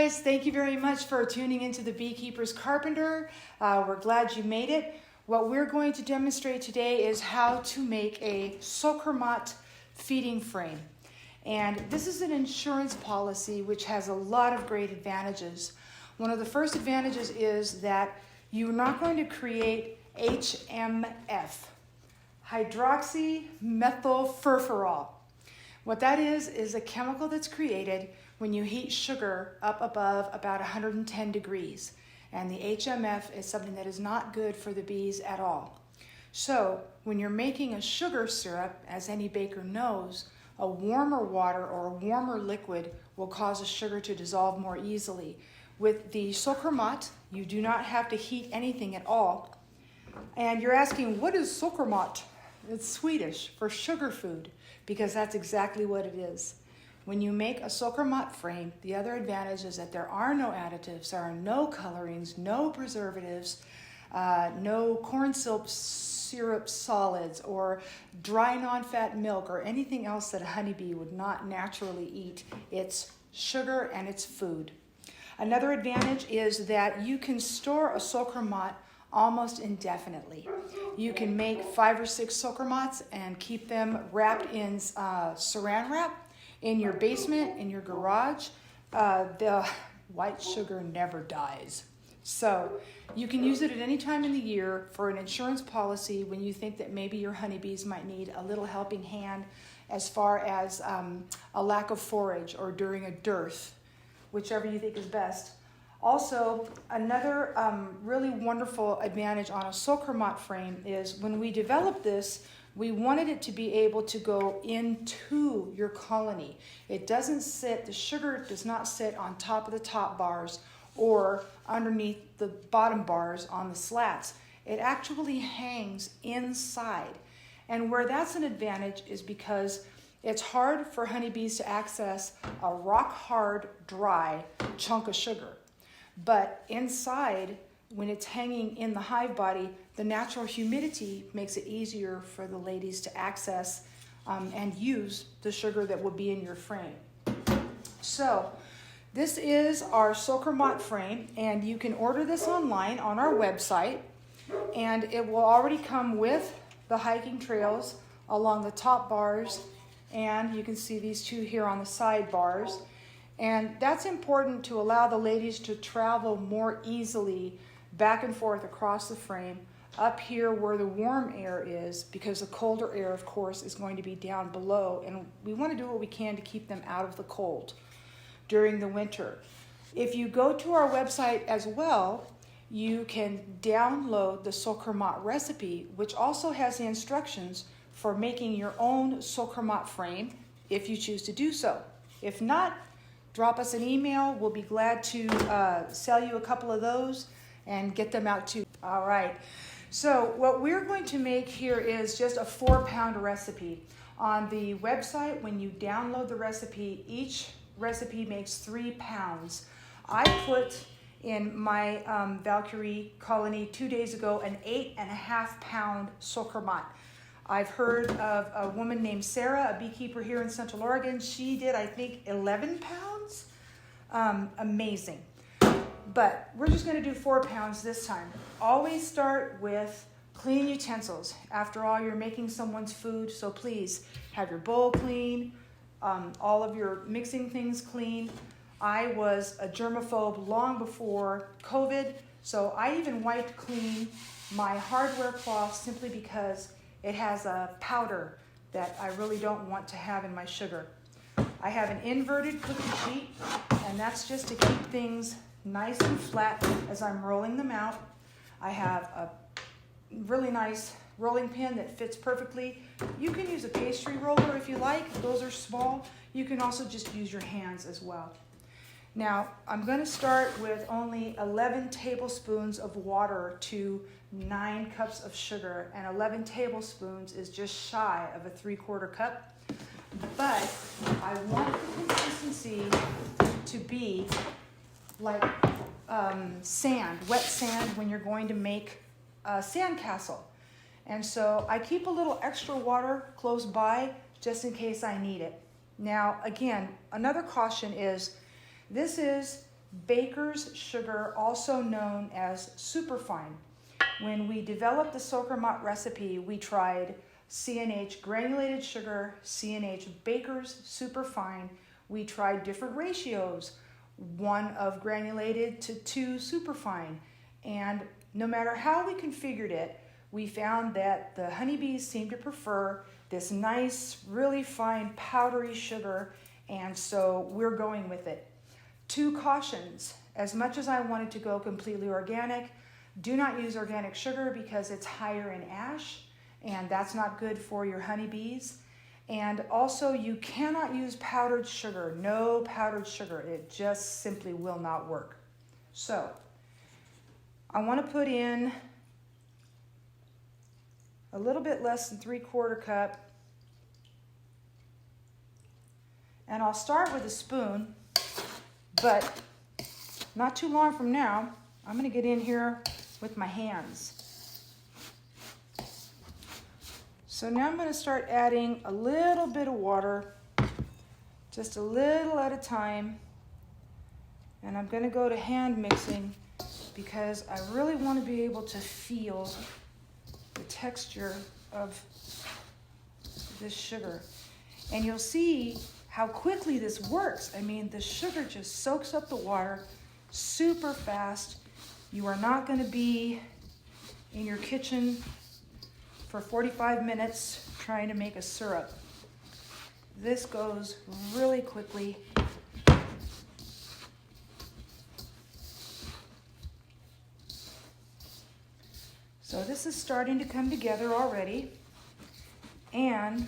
guys, thank you very much for tuning into the Beekeeper's Carpenter. We're glad you made it. What we're going to demonstrate today is how to make a SockerMat feeding frame. And this is an insurance policy which has a lot of great advantages. One of the first advantages is that you're not going to create HMF, hydroxymethylfurfural. What that is a chemical that's created when you heat sugar up above about 110 degrees. And the HMF is something that is not good for the bees at all. So when you're making a sugar syrup, as any baker knows, a warmer water or a warmer liquid will cause the sugar to dissolve more easily. With the SockerMat, you do not have to heat anything at all. And you're asking, what is SockerMat? It's Swedish for sugar food, because that's exactly what it is. When you make a SockerMat frame, the other advantage is that there are no additives, there are no colorings, no preservatives, no corn syrup solids or dry non-fat milk or anything else that a honeybee would not naturally eat. It's sugar and it's food. Another advantage is that you can store a SockerMat almost indefinitely. You can make 5 or 6 SockerMats and keep them wrapped in saran wrap in your basement, in your garage. The white sugar never dies. So you can use it at any time in the year for an insurance policy when you think that maybe your honeybees might need a little helping hand as far as a lack of forage or during a dearth, whichever you think is best. Also, another really wonderful advantage on a SockerMat frame is when we developed this, we wanted it to be able to go into your colony. It doesn't sit, the sugar does not sit on top of the top bars or underneath the bottom bars on the slats. It actually hangs inside. And where that's an advantage is because it's hard for honeybees to access a rock hard, dry chunk of sugar. But inside, when it's hanging in the hive body, the natural humidity makes it easier for the ladies to access and use the sugar that will be in your frame. So this is our SockerMat frame, and you can order this online on our website, and it will already come with the hiking trails along the top bars, and you can see these two here on the side bars. And that's important to allow the ladies to travel more easily back and forth across the frame, up here where the warm air is, because the colder air, of course, is going to be down below, and we want to do what we can to keep them out of the cold during the winter. If you go to our website as well, you can download the SockerMat recipe, which also has the instructions for making your own SockerMat frame if you choose to do so. If not, drop us an email. We'll be glad to sell you a couple of those and get them out too. All right. So what we're going to make here is just a 4-pound recipe. On the website, when you download the recipe, each recipe makes 3 pounds. I put in my Valkyrie colony 2 days ago an 8.5-pound SockerMat. I've heard of a woman named Sarah, a beekeeper here in Central Oregon. She did, I think, 11 pounds. Amazing. But we're just going to do 4 pounds this time. Always start with clean utensils. After all, you're making someone's food, so please have your bowl clean, all of your mixing things clean. I was a germaphobe long before COVID, so I even wiped clean my hardware cloth simply because it has a powder that I really don't want to have in my sugar. I have an inverted cookie sheet, and that's just to keep things nice and flat as I'm rolling them out. I have a really nice rolling pin that fits perfectly. You can use a pastry roller if you like. Those are small. You can also just use your hands as well. Now, I'm going to start with only 11 tablespoons of water to 9 cups of sugar, and 11 tablespoons is just shy of a 3/4 cup. But I want the consistency to be like sand, wet sand when you're going to make a sandcastle. And so I keep a little extra water close by just in case I need it. Now, again, another caution is this is baker's sugar, also known as superfine. When we developed the SockerMat recipe, we tried CNH granulated sugar, CNH baker's superfine. We tried different ratios, 1 of granulated to 2 superfine. And no matter how we configured it, we found that the honeybees seemed to prefer this nice, really fine, powdery sugar, and so we're going with it. 2 cautions. As much as I wanted to go completely organic, do not use organic sugar because it's higher in ash, and that's not good for your honeybees. And also, you cannot use powdered sugar. No powdered sugar. It just simply will not work. So, I want to put in a little bit less than 3/4 cup. And I'll start with a spoon, but not too long from now, I'm going to get in here with my hands. So now I'm going to start adding a little bit of water, just a little at a time. And I'm going to go to hand mixing because I really want to be able to feel the texture of this sugar. And you'll see how quickly this works. I mean, the sugar just soaks up the water super fast. You are not going to be in your kitchen for 45 minutes trying to make a syrup. This goes really quickly. So this is starting to come together already, and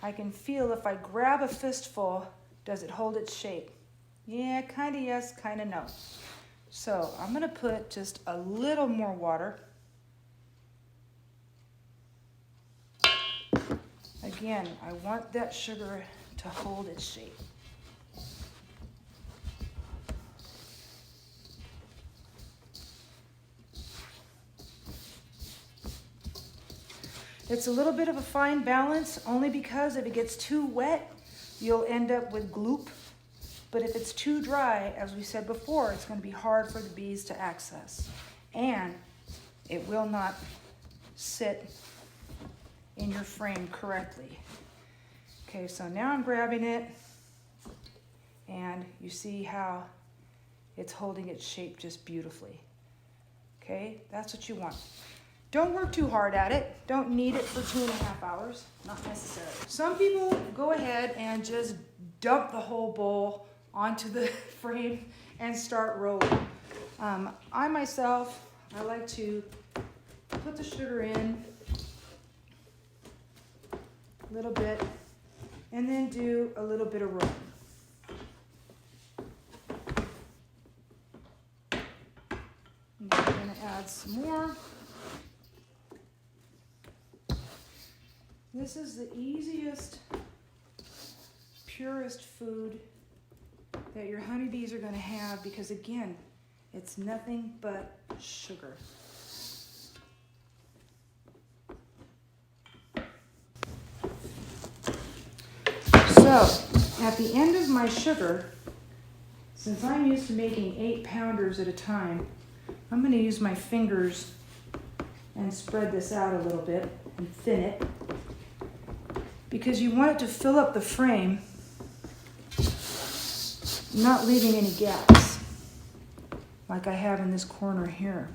I can feel if I grab a fistful, does it hold its shape? Yeah, kind of yes, kind of no. So I'm going to put just a little more water. Again, I want that sugar to hold its shape. It's a little bit of a fine balance, only because if it gets too wet, you'll end up with gloop. But if it's too dry, as we said before, it's going to be hard for the bees to access. And it will not sit in your frame correctly. Okay, so now I'm grabbing it, and you see how it's holding its shape just beautifully. Okay, that's what you want. Don't work too hard at it. Don't knead it for 2.5 hours. Not necessary. Some people go ahead and just dump the whole bowl onto the frame and start rolling. I myself, I like to put the sugar in a little bit and then do a little bit of rolling. And I'm going to add some more. This is the easiest, purest food that your honeybees are going to have because, again, it's nothing but sugar. So, at the end of my sugar, since I'm used to making 8-pounders at a time, I'm going to use my fingers and spread this out a little bit and thin it, because you want it to fill up the frame, not leaving any gaps, like I have in this corner here.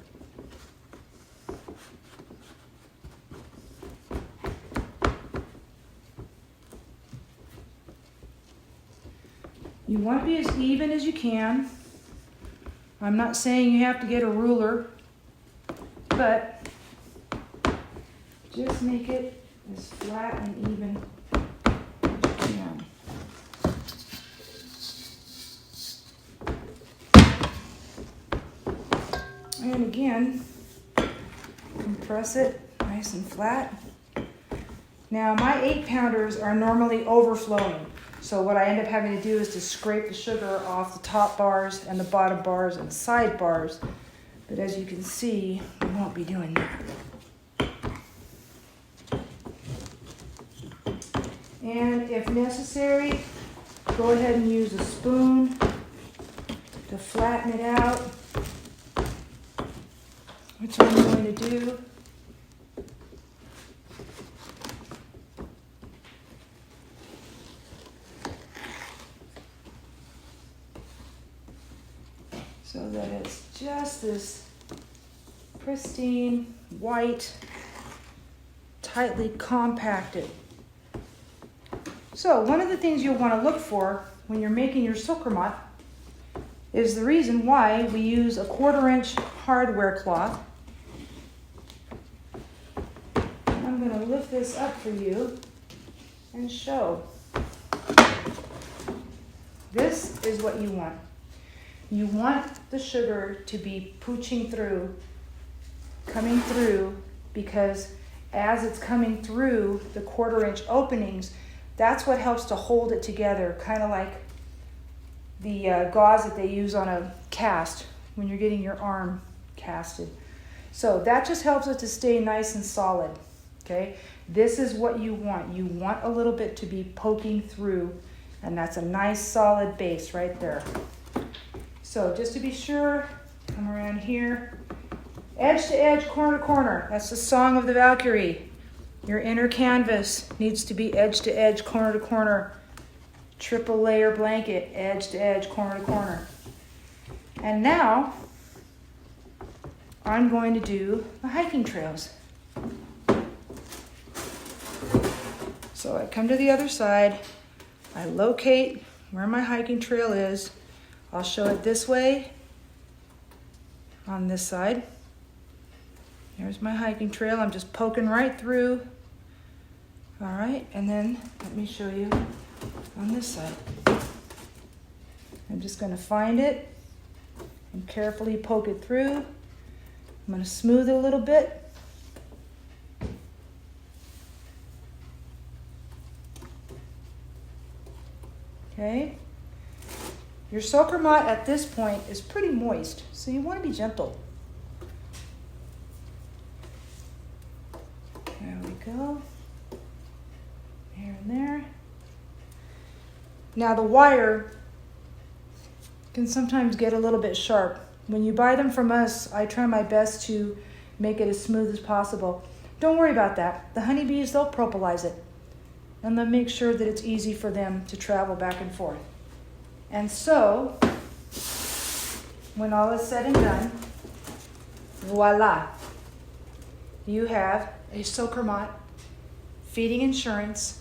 You want to be as even as you can. I'm not saying you have to get a ruler, but just make it as flat and even as you can. And again, compress it nice and flat. Now my 8-pounders are normally overflowing. So what I end up having to do is to scrape the sugar off the top bars and the bottom bars and side bars. But as you can see, we won't be doing that. And if necessary, go ahead and use a spoon to flatten it out, which I'm going to do. So that it's just this pristine, white, tightly compacted. So one of the things you'll want to look for when you're making your SockerMat is the reason why we use a 1/4-inch hardware cloth. I'm going to lift this up for you and show. This is what you want. You want the sugar to be pooching through, coming through, because as it's coming through the 1/4-inch openings, that's what helps to hold it together, kind of like the gauze that they use on a cast when you're getting your arm casted. So that just helps it to stay nice and solid, okay? This is what you want. You want a little bit to be poking through, and that's a nice solid base right there. So just to be sure, come around here. Edge to edge, corner to corner. That's the song of the Valkyrie. Your inner canvas needs to be edge to edge, corner to corner. Triple layer blanket, edge to edge, corner to corner. And now, I'm going to do the hiking trails. So I come to the other side. I locate where my hiking trail is. I'll show it this way on this side. Here's my hiking trail. I'm just poking right through. All right, and then let me show you on this side. I'm just going to find it and carefully poke it through. I'm going to smooth it a little bit. Okay. Your SockerMat at this point is pretty moist, so you want to be gentle. There we go. Here and there. Now the wire can sometimes get a little bit sharp. When you buy them from us, I try my best to make it as smooth as possible. Don't worry about that. The honeybees, they'll propolize it. And they'll make sure that it's easy for them to travel back and forth. And so, when all is said and done, voila. You have a SockerMat, feeding insurance,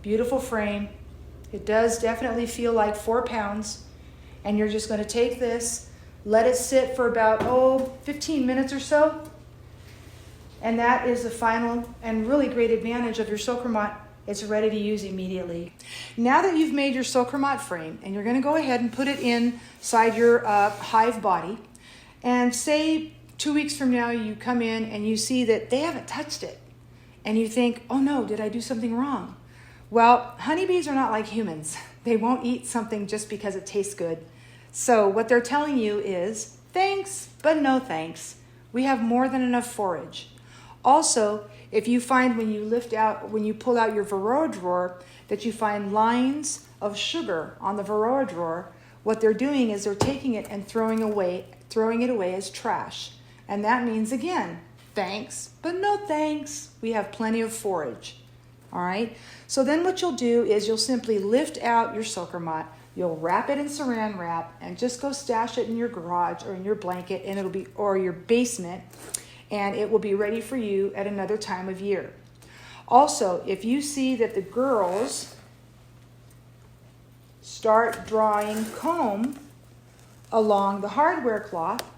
beautiful frame. It does definitely feel like 4 pounds. And you're just going to take this, let it sit for about, 15 minutes or so. And that is the final and really great advantage of your SockerMat. It's ready to use immediately. Now that you've made your SockerMat frame, and you're going to go ahead and put it inside your Hive body, and say 2 weeks from now you come in and you see that they haven't touched it, and you think, oh no, did I do something wrong? Well, honeybees are not like humans. They won't eat something just because it tastes good. So what they're telling you is, thanks, but no thanks. We have more than enough forage. Also, if you find when you pull out your Varroa drawer, that you find lines of sugar on the Varroa drawer, what they're doing is they're taking it and throwing it away as trash. And that means, again, thanks, but no thanks. We have plenty of forage. All right? So then what you'll do is you'll simply lift out your SockerMat, you'll wrap it in saran wrap, and just go stash it in your garage or in your blanket, and or your basement, and it will be ready for you at another time of year. Also, if you see that the girls start drawing comb along the hardware cloth,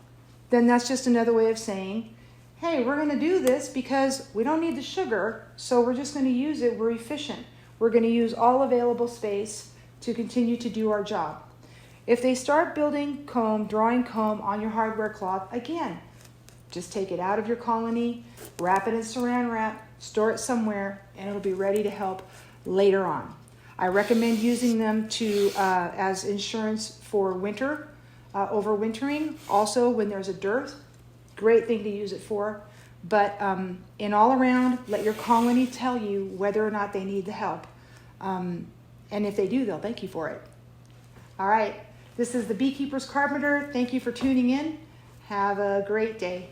then that's just another way of saying, hey, we're going to do this because we don't need the sugar, so we're just going to use it. We're efficient. We're going to use all available space to continue to do our job. If they start building comb, drawing comb on your hardware cloth, again, just take it out of your colony, wrap it in saran wrap, store it somewhere, and it'll be ready to help later on. I recommend using them as insurance for winter, overwintering. Also, when there's a dearth, great thing to use it for. But in all around, let your colony tell you whether or not they need the help. And if they do, they'll thank you for it. All right. This is the Beekeeper's Carpenter. Thank you for tuning in. Have a great day.